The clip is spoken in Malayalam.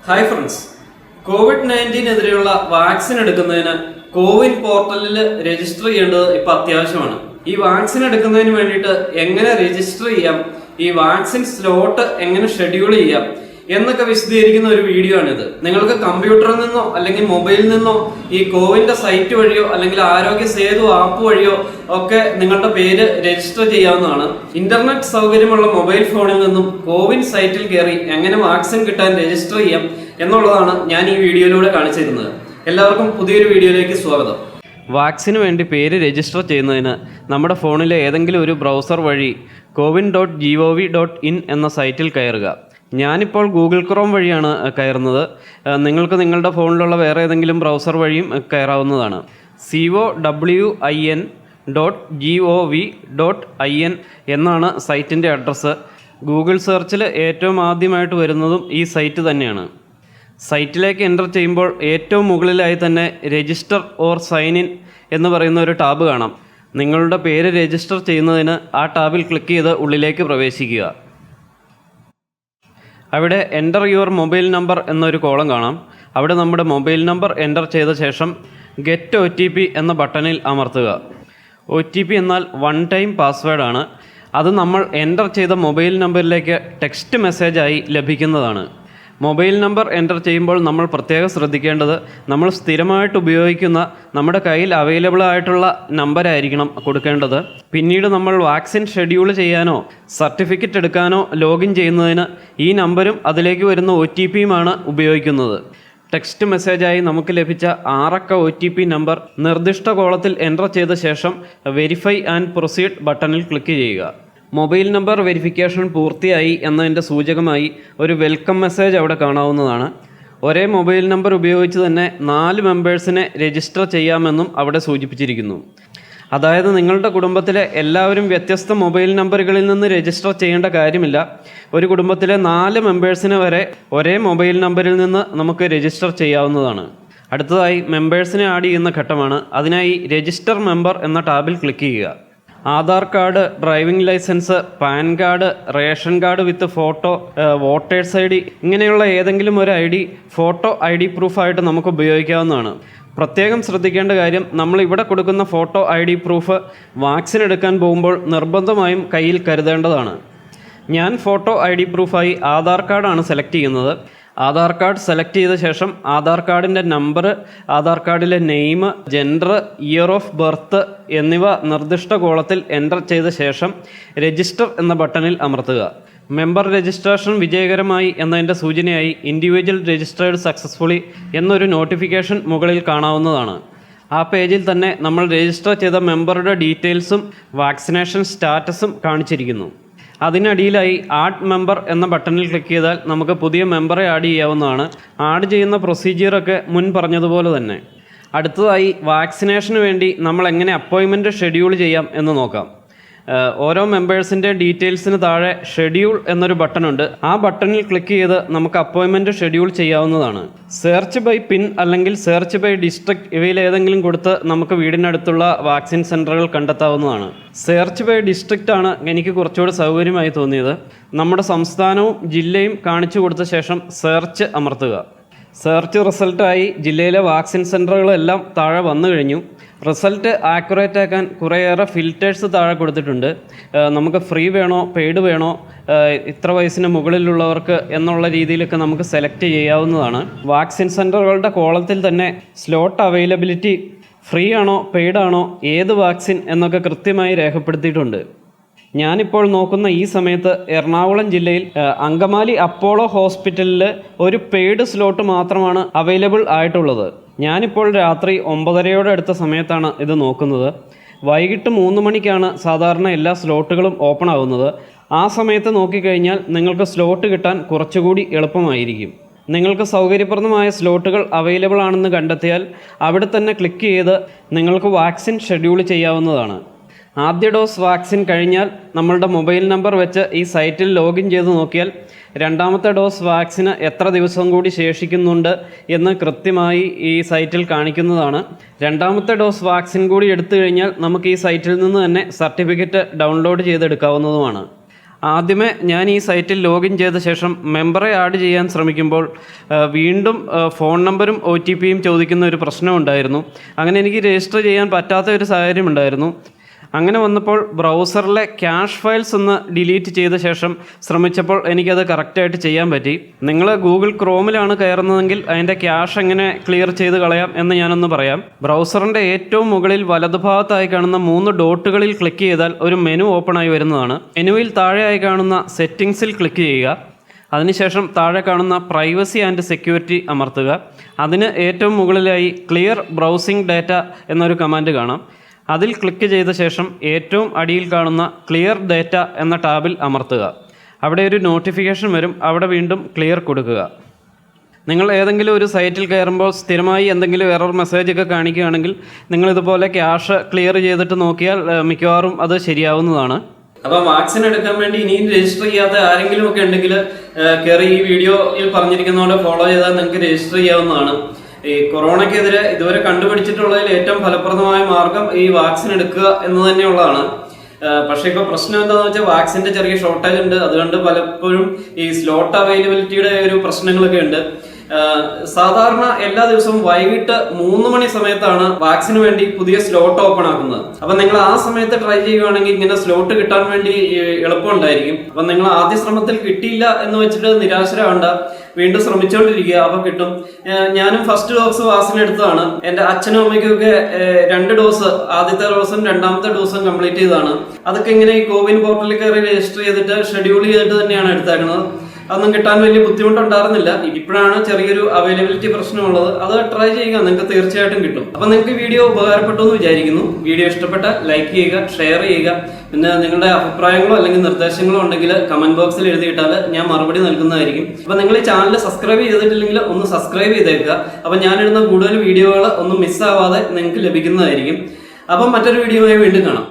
ഹായ് ഫ്രണ്ട്സ്, കോവിഡ്-19 വാക്സിൻ എടുക്കുന്നതിന് കോവിൻ പോർട്ടലിൽ രജിസ്റ്റർ ചെയ്യേണ്ടത് ഇപ്പൊ അത്യാവശ്യമാണ്. ഈ വാക്സിൻ എടുക്കുന്നതിന് വേണ്ടിയിട്ട് എങ്ങനെ രജിസ്റ്റർ ചെയ്യാം, ഈ വാക്സിൻ സ്ലോട്ട് എങ്ങനെ ഷെഡ്യൂൾ ചെയ്യാം എന്നൊക്കെ വിശദീകരിക്കുന്ന ഒരു വീഡിയോ ആണിത്. നിങ്ങൾക്ക് കമ്പ്യൂട്ടറിൽ നിന്നോ അല്ലെങ്കിൽ മൊബൈലിൽ നിന്നോ ഈ കോവിന്റെ സൈറ്റ് വഴിയോ അല്ലെങ്കിൽ ആരോഗ്യ സേതു ആപ്പ് വഴിയോ ഒക്കെ നിങ്ങളുടെ പേര് രജിസ്റ്റർ ചെയ്യാവുന്നതാണ്. ഇന്റർനെറ്റ് സൗകര്യമുള്ള മൊബൈൽ ഫോണിൽ നിന്നും കോവിൻ സൈറ്റിൽ കയറി എങ്ങനെ വാക്സിൻ കിട്ടാൻ രജിസ്റ്റർ ചെയ്യാം എന്നുള്ളതാണ് ഞാൻ ഈ വീഡിയോയിലൂടെ കാണിച്ചിരുന്നത്. എല്ലാവർക്കും പുതിയൊരു വീഡിയോയിലേക്ക് സ്വാഗതം. വാക്സിന് വേണ്ടി പേര് രജിസ്റ്റർ ചെയ്യുന്നതിന് നമ്മുടെ ഫോണിലെ ഏതെങ്കിലും ഒരു ബ്രൗസർ വഴി cowin.gov.in എന്ന സൈറ്റിൽ കയറുക. ഞാനിപ്പോൾ ഗൂഗിൾ ക്രോം വഴിയാണ് കയറുന്നത്. നിങ്ങൾക്ക് നിങ്ങളുടെ ഫോണിലുള്ള വേറെ ഏതെങ്കിലും ബ്രൗസർ വഴിയും കയറാവുന്നതാണ്. cowin.gov.in എന്നാണ് സൈറ്റിൻ്റെ അഡ്രസ്സ്. ഗൂഗിൾ സെർച്ചിൽ ഏറ്റവും ആദ്യമായിട്ട് വരുന്നതും ഈ സൈറ്റ് തന്നെയാണ്. സൈറ്റിലേക്ക് എൻ്റർ ചെയ്യുമ്പോൾ ഏറ്റവും മുകളിലായി തന്നെ രജിസ്റ്റർ ഓർ സൈൻ ഇൻ എന്ന് പറയുന്ന ഒരു ടാബ് കാണാം. നിങ്ങളുടെ പേര് രജിസ്റ്റർ ചെയ്യുന്നതിന് ആ ടാബിൽ ക്ലിക്ക് ചെയ്ത് ഉള്ളിലേക്ക് പ്രവേശിക്കുക. അവിടെ എൻ്റർ യുവർ മൊബൈൽ നമ്പർ എന്നൊരു കോളം കാണാം. അവിടെ നമ്മുടെ മൊബൈൽ നമ്പർ എൻ്റർ ചെയ്ത ശേഷം ഗെറ്റ് OTP എന്ന ബട്ടണിൽ അമർത്തുക. OTP എന്നാൽ വൺ ടൈം പാസ്വേഡാണ്. അത് നമ്മൾ എൻ്റർ ചെയ്ത മൊബൈൽ നമ്പറിലേക്ക് ടെക്സ്റ്റ് മെസ്സേജായി ലഭിക്കുന്നതാണ്. മൊബൈൽ നമ്പർ എൻ്റർ ചെയ്യുമ്പോൾ നമ്മൾ പ്രത്യേകം ശ്രദ്ധിക്കേണ്ടത് നമ്മൾ സ്ഥിരമായിട്ട് ഉപയോഗിക്കുന്ന നമ്മുടെ കയ്യിൽ അവൈലബിൾ ആയിട്ടുള്ള നമ്പറായിരിക്കണം കൊടുക്കേണ്ടത്. പിന്നീട് നമ്മൾ വാക്സിൻ ഷെഡ്യൂൾ ചെയ്യാനോ സർട്ടിഫിക്കറ്റ് എടുക്കാനോ ലോഗിൻ ചെയ്യുന്നതിന് ഈ നമ്പരും അതിലേക്ക് വരുന്ന OTPയുമാണ് ഉപയോഗിക്കുന്നത്. ടെക്സ്റ്റ് മെസ്സേജായി നമുക്ക് ലഭിച്ച 6 അക്ക OTP നമ്പർ നിർദ്ദിഷ്ട കോളത്തിൽ എൻ്റർ ചെയ്ത ശേഷം വെരിഫൈ ആൻഡ് പ്രൊസീഡ് ബട്ടണിൽ ക്ലിക്ക് ചെയ്യുക. മൊബൈൽ നമ്പർ വെരിഫിക്കേഷൻ പൂർത്തിയായി എന്നതിൻ്റെ സൂചകമായി ഒരു വെൽക്കം മെസ്സേജ് അവിടെ കാണാവുന്നതാണ്. ഒരേ മൊബൈൽ നമ്പർ ഉപയോഗിച്ച് തന്നെ 4 മെമ്പേഴ്സിനെ രജിസ്റ്റർ ചെയ്യാമെന്നും അവിടെ സൂചിപ്പിച്ചിരിക്കുന്നു. അതായത് നിങ്ങളുടെ കുടുംബത്തിലെ എല്ലാവരും വ്യത്യസ്ത മൊബൈൽ നമ്പറുകളിൽ നിന്ന് രജിസ്റ്റർ ചെയ്യേണ്ട കാര്യമില്ല. ഒരു കുടുംബത്തിലെ 4 മെമ്പേഴ്സിന് വരെ ഒരേ മൊബൈൽ നമ്പറിൽ നിന്ന് നമുക്ക് രജിസ്റ്റർ ചെയ്യാവുന്നതാണ്. അടുത്തതായി മെമ്പേഴ്സിനെ ആഡ് ചെയ്യുന്ന ഘട്ടമാണ്. അതിനായി രജിസ്റ്റർ മെമ്പർ എന്ന ടാബിൽ ക്ലിക്ക് ചെയ്യുക. Aadhaar card, driving licence, PAN card, ration card with photo, voter's ID ഇങ്ങനെയുള്ള ഏതെങ്കിലും ഒരു ID ഫോട്ടോ ID പ്രൂഫായിട്ട് നമുക്ക് ഉപയോഗിക്കാവുന്നതാണ്. പ്രത്യേകം ശ്രദ്ധിക്കേണ്ട കാര്യം, നമ്മൾ ഇവിടെ കൊടുക്കുന്ന ഫോട്ടോ ID പ്രൂഫ് വാക്സിൻ എടുക്കാൻ പോകുമ്പോൾ നിർബന്ധമായും കയ്യിൽ കരുതേണ്ടതാണ്. ഞാൻ ഫോട്ടോ ID പ്രൂഫായി ആധാർ കാർഡാണ് സെലക്ട് ചെയ്യുന്നത്. ആധാർ കാർഡ് സെലക്ട് ചെയ്ത ശേഷം ആധാർ കാർഡിൻ്റെ നമ്പർ, ആധാർ കാർഡിലെ name, gender, year of birth എന്നിവ നിർദ്ദിഷ്ട കോളത്തിൽ എൻ്റർ ചെയ്ത ശേഷം രജിസ്റ്റർ എന്ന ബട്ടണിൽ അമർത്തുക. മെമ്പർ രജിസ്ട്രേഷൻ വിജയകരമായി എന്നതിൻ്റെ സൂചനയായി ഇൻഡിവിജ്വൽ രജിസ്റ്റേർഡ് സക്സസ്ഫുള്ളി എന്നൊരു നോട്ടിഫിക്കേഷൻ മുകളിൽ കാണാവുന്നതാണ്. ആ പേജിൽ തന്നെ നമ്മൾ രജിസ്റ്റർ ചെയ്ത മെമ്പറുടെ ഡീറ്റെയിൽസും വാക്സിനേഷൻ സ്റ്റാറ്റസും കാണിച്ചിരിക്കുന്നു. അതിനടിയിലായി ആഡ് മെമ്പർ എന്ന ബട്ടണിൽ ക്ലിക്ക് ചെയ്താൽ നമുക്ക് പുതിയ മെമ്പറെ ആഡ് ചെയ്യാവുന്നതാണ്. ആഡ് ചെയ്യുന്ന പ്രൊസീജിയറൊക്കെ മുൻ പറഞ്ഞതുപോലെ തന്നെ. അടുത്തതായി വാക്സിനേഷന് വേണ്ടി നമ്മൾ എങ്ങനെ അപ്പോയിൻമെൻറ്റ് ഷെഡ്യൂൾ ചെയ്യാം എന്ന് നോക്കാം. ഓരോ മെമ്പേഴ്സിൻ്റെ ഡീറ്റെയിൽസിന് താഴെ ഷെഡ്യൂൾ എന്നൊരു ബട്ടണുണ്ട്. ആ ബട്ടണിൽ ക്ലിക്ക് ചെയ്ത് നമുക്ക് അപ്പോയിൻമെൻറ്റ് ഷെഡ്യൂൾ ചെയ്യാവുന്നതാണ്. സെർച്ച് ബൈ പിൻ അല്ലെങ്കിൽ സെർച്ച് ബൈ ഡിസ്ട്രിക്ട് ഇവയിൽ ഏതെങ്കിലും കൊടുത്ത് നമുക്ക് വീടിനടുത്തുള്ള വാക്സിൻ സെൻ്ററുകൾ കണ്ടെത്താവുന്നതാണ്. സെർച്ച് ബൈ ഡിസ്ട്രിക്റ്റ് ആണ് എനിക്ക് കുറച്ചുകൂടി സൗകര്യമായി തോന്നിയത്. നമ്മുടെ സംസ്ഥാനവും ജില്ലയും കാണിച്ചു കൊടുത്ത ശേഷം സെർച്ച് അമർത്തുക. സെർച്ച് റിസൾട്ടായി ജില്ലയിലെ വാക്സിൻ സെൻ്ററുകളെല്ലാം താഴെ വന്നു കഴിഞ്ഞു. റിസൾട്ട് ആക്യുറേറ്റ് ആക്കാൻ കുറേയേറെ ഫിൽറ്റേഴ്സ് താഴെ കൊടുത്തിട്ടുണ്ട്. നമുക്ക് ഫ്രീ വേണോ പെയ്ഡ് വേണോ, ഇത്ര വയസ്സിന് മുകളിലുള്ളവർക്ക് എന്നുള്ള രീതിയിലൊക്കെ നമുക്ക് സെലക്ട് ചെയ്യാവുന്നതാണ്. വാക്സിൻ സെൻ്ററുകളുടെ കോളത്തിൽ തന്നെ സ്ലോട്ട് അവൈലബിലിറ്റി, ഫ്രീ ആണോ പെയ്ഡ് ആണോ, ഏത് വാക്സിൻ എന്നൊക്കെ കൃത്യമായി രേഖപ്പെടുത്തിയിട്ടുണ്ട്. ഞാനിപ്പോൾ നോക്കുന്ന ഈ സമയത്ത് എറണാകുളം ജില്ലയിൽ അങ്കമാലി അപ്പോളോ ഹോസ്പിറ്റലിൽ ഒരു പെയ്ഡ് സ്ലോട്ട് മാത്രമാണ് അവൈലബിൾ ആയിട്ടുള്ളത്. ഞാനിപ്പോൾ രാത്രി 9:30 അടുത്ത സമയത്താണ് ഇത് നോക്കുന്നത്. വൈകിട്ട് 3 മണിക്കാണ് സാധാരണ എല്ലാ സ്ലോട്ടുകളും ഓപ്പൺ ആകുന്നത്. ആ സമയത്ത് നോക്കിക്കഴിഞ്ഞാൽ നിങ്ങൾക്ക് സ്ലോട്ട് കിട്ടാൻ കുറച്ചുകൂടി എളുപ്പമായിരിക്കും. നിങ്ങൾക്ക് സൗകര്യപ്രദമായ സ്ലോട്ടുകൾ അവൈലബിൾ ആണെന്ന് കണ്ടെത്തിയാൽ അവിടെ തന്നെ ക്ലിക്ക് ചെയ്ത് നിങ്ങൾക്ക് വാക്സിൻ ഷെഡ്യൂൾ ചെയ്യാവുന്നതാണ്. ആദ്യ ഡോസ് വാക്സിൻ കഴിഞ്ഞാൽ നമ്മളുടെ മൊബൈൽ നമ്പർ വെച്ച് ഈ സൈറ്റിൽ ലോഗിൻ ചെയ്ത് നോക്കിയാൽ രണ്ടാമത്തെ ഡോസ് വാക്സിന് എത്ര ദിവസം കൂടി ശേഷിക്കുന്നുണ്ട് എന്ന് കൃത്യമായി ഈ സൈറ്റിൽ കാണിക്കുന്നതാണ്. രണ്ടാമത്തെ ഡോസ് വാക്സിൻ കൂടി എടുത്തു കഴിഞ്ഞാൽ നമുക്ക് ഈ സൈറ്റിൽ നിന്ന് തന്നെ സർട്ടിഫിക്കറ്റ് ഡൗൺലോഡ് ചെയ്തെടുക്കാവുന്നതുമാണ്. ആദ്യമേ ഞാൻ ഈ സൈറ്റിൽ ലോഗിൻ ചെയ്ത ശേഷം മെമ്പറെ ആഡ് ചെയ്യാൻ ശ്രമിക്കുമ്പോൾ വീണ്ടും ഫോൺ നമ്പറും OTP ചോദിക്കുന്ന ഒരു പ്രശ്നമുണ്ടായിരുന്നു. അങ്ങനെ എനിക്ക് രജിസ്റ്റർ ചെയ്യാൻ പറ്റാത്ത ഒരു സാഹചര്യം ഉണ്ടായിരുന്നു. അങ്ങനെ വന്നപ്പോൾ ബ്രൗസറിലെ ക്യാഷ് ഫയൽസ് ഒന്ന് ഡിലീറ്റ് ചെയ്ത ശേഷം ശ്രമിച്ചപ്പോൾ എനിക്കത് കറക്റ്റായിട്ട് ചെയ്യാൻ പറ്റി. നിങ്ങൾ ഗൂഗിൾ ക്രോമിലാണ് കയറുന്നതെങ്കിൽ അതിൻ്റെ ക്യാഷ് എങ്ങനെ ക്ലിയർ ചെയ്ത് കളയാം എന്ന് ഞാനൊന്ന് പറയാം. ബ്രൗസറിൻ്റെ ഏറ്റവും മുകളിൽ വലതുഭാഗത്തായി കാണുന്ന 3 ഡോട്ടുകളിൽ ക്ലിക്ക് ചെയ്താൽ ഒരു മെനു ഓപ്പൺ ആയി വരുന്നതാണ്. മെനുവിൽ താഴെയായി കാണുന്ന സെറ്റിംഗ്സിൽ ക്ലിക്ക് ചെയ്യുക. അതിനുശേഷം താഴെ കാണുന്ന പ്രൈവസി ആൻഡ് സെക്യൂരിറ്റി അമർത്തുക. അതിന് ഏറ്റവും മുകളിലായി ക്ലിയർ ബ്രൗസിംഗ് ഡാറ്റ എന്നൊരു കമാൻഡ് കാണാം. അതിൽ ക്ലിക്ക് ചെയ്ത ശേഷം ഏറ്റവും അടിയിൽ കാണുന്ന ക്ലിയർ ഡാറ്റ എന്ന ടാബിൽ അമർത്തുക. അവിടെ ഒരു നോട്ടിഫിക്കേഷൻ വരും. അവിടെ വീണ്ടും ക്ലിയർ കൊടുക്കുക. നിങ്ങൾ ഏതെങ്കിലും ഒരു സൈറ്റിൽ കയറുമ്പോൾ സ്ഥിരമായി എന്തെങ്കിലും എറർ മെസ്സേജൊക്കെ കാണിക്കുകയാണെങ്കിൽ നിങ്ങളിതുപോലെ ക്യാഷ് ക്ലിയർ ചെയ്തിട്ട് നോക്കിയാൽ മിക്കവാറും അത് ശരിയാവുന്നതാണ്. അപ്പോൾ വാക്സിൻ എടുക്കാൻ വേണ്ടി ഇനിയും രജിസ്റ്റർ ചെയ്യാത്ത ആരെങ്കിലും ഒക്കെ ഉണ്ടെങ്കിൽ കയറി ഈ വീഡിയോയിൽ പറഞ്ഞിരിക്കുന്ന പോലെ ഫോളോ ചെയ്താൽ നിങ്ങൾക്ക് രജിസ്റ്റർ ചെയ്യാവുന്നതാണ്. ഈ കൊറോണയ്ക്കെതിരെ ഇതുവരെ കണ്ടുപിടിച്ചിട്ടുള്ളതിൽ ഏറ്റവും ഫലപ്രദമായ മാർഗം ഈ വാക്സിൻ എടുക്കുക എന്ന് തന്നെയുള്ളതാണ്. പക്ഷേ ഇപ്പോൾ പ്രശ്നം എന്താണെന്ന് വെച്ചാൽ വാക്സിൻ്റെ ചെറിയ ഷോർട്ടേജ് ഉണ്ട്. അതുകൊണ്ട് പലപ്പോഴും ഈ സ്ലോട്ട് അവൈലബിലിറ്റിയുടെ ഒരു പ്രശ്നങ്ങളൊക്കെ ഉണ്ട്. സാധാരണ എല്ലാ ദിവസവും വൈകിട്ട് 3 മണി സമയത്താണ് വാക്സിന് വേണ്ടി പുതിയ സ്ലോട്ട് ഓപ്പൺ ആക്കുന്നത്. അപ്പൊ നിങ്ങൾ ആ സമയത്ത് ട്രൈ ചെയ്യുകയാണെങ്കിൽ ഇങ്ങനെ സ്ലോട്ട് കിട്ടാൻ വേണ്ടി എളുപ്പമുണ്ടായിരിക്കും. അപ്പൊ നിങ്ങൾ ആദ്യ ശ്രമത്തിൽ കിട്ടിയില്ല എന്ന് വെച്ചിട്ട് നിരാശരാവണ്ട, വീണ്ടും ശ്രമിച്ചുകൊണ്ടിരിക്കുക. അപ്പൊ കിട്ടും. ഞാനും ഫസ്റ്റ് ഡോസ് വാക്സിൻ എടുത്തതാണ്. എന്റെ അച്ഛനും അമ്മയ്ക്കൊക്കെ 2 ഡോസ്, ആദ്യത്തെ ഡോസും 2ാമത്തെ ഡോസും കംപ്ലീറ്റ് ചെയ്തതാണ്. അതൊക്കെ ഇങ്ങനെ ഈ കോവിൻ പോർട്ടലിൽ കയറി രജിസ്റ്റർ ചെയ്തിട്ട് ഷെഡ്യൂൾ ചെയ്തിട്ട് തന്നെയാണ് എടുത്തേക്കുന്നത്. അതൊന്നും കിട്ടാൻ വലിയ ബുദ്ധിമുട്ടുണ്ടായിരുന്നില്ല. ഇപ്പോഴാണ് ചെറിയൊരു അവൈലബിലിറ്റി പ്രശ്നമുള്ളത്. അത് ട്രൈ ചെയ്യുക, നിങ്ങൾക്ക് തീർച്ചയായിട്ടും കിട്ടും. അപ്പൊ നിങ്ങൾക്ക് വീഡിയോ ഉപകാരപ്പെട്ടു എന്ന് വിചാരിക്കുന്നു. വീഡിയോ ഇഷ്ടപ്പെട്ട ലൈക്ക് ചെയ്യുക, ഷെയർ ചെയ്യുക. പിന്നെ നിങ്ങളുടെ അഭിപ്രായങ്ങളോ അല്ലെങ്കിൽ നിർദ്ദേശങ്ങളോ ഉണ്ടെങ്കിൽ കമന്റ് ബോക്സിൽ എഴുതിയിട്ടാൽ ഞാൻ മറുപടി നൽകുന്നതായിരിക്കും. അപ്പൊ നിങ്ങൾ ഈ ചാനൽ സബ്സ്ക്രൈബ് ചെയ്തിട്ടില്ലെങ്കിൽ ഒന്ന് സബ്സ്ക്രൈബ് ചെയ്തേക്കുക. അപ്പൊ ഞാനിടുന്ന കൂടുതൽ വീഡിയോകൾ ഒന്നും മിസ്സാവാതെ നിങ്ങൾക്ക് ലഭിക്കുന്നതായിരിക്കും. അപ്പം മറ്റൊരു വീഡിയോയുമായി വീണ്ടും കാണാം.